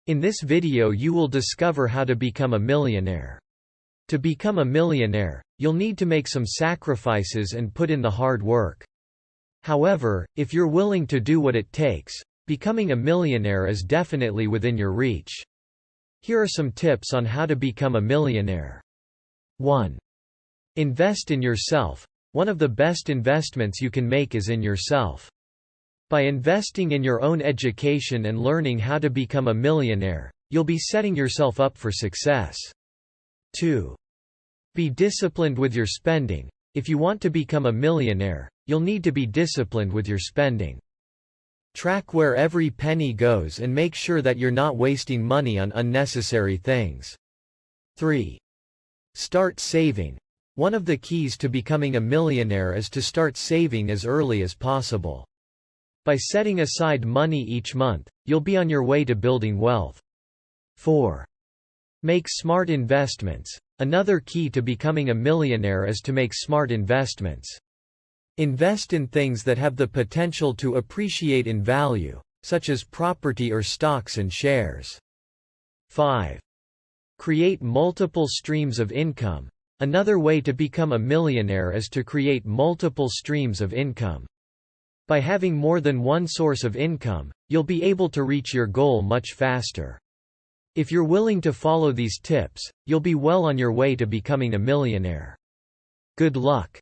In this video you will discover how to become a millionaire. To become a millionaire, you'll need to make some sacrifices and put in the hard work. However, if you're willing to do what it takes, becoming a millionaire is definitely within your reach. Here are some tips on how to become a millionaire. 1. Invest in yourself. One of the best investments you can make is in yourself. By investing in your own education and learning how to become a millionaire, you'll be setting yourself up for success. 2. Be disciplined with your spending. If you want to become a millionaire, you'll need to be disciplined with your spending. Track where every penny goes and make sure that you're not wasting money on unnecessary things. 3. Start saving. One of the keys to becoming a millionaire is to start saving as early as possible. By setting aside money each month, you'll be on your way to building wealth. 4. Make smart investments. Another key to becoming a millionaire is to make smart investments. Invest in things that have the potential to appreciate in value, such as property or stocks and shares. 5. Create multiple streams of income. Another way to become a millionaire is to create multiple streams of income. By having more than one source of income, you'll be able to reach your goal much faster. If you're willing to follow these tips, you'll be well on your way to becoming a millionaire. Good luck.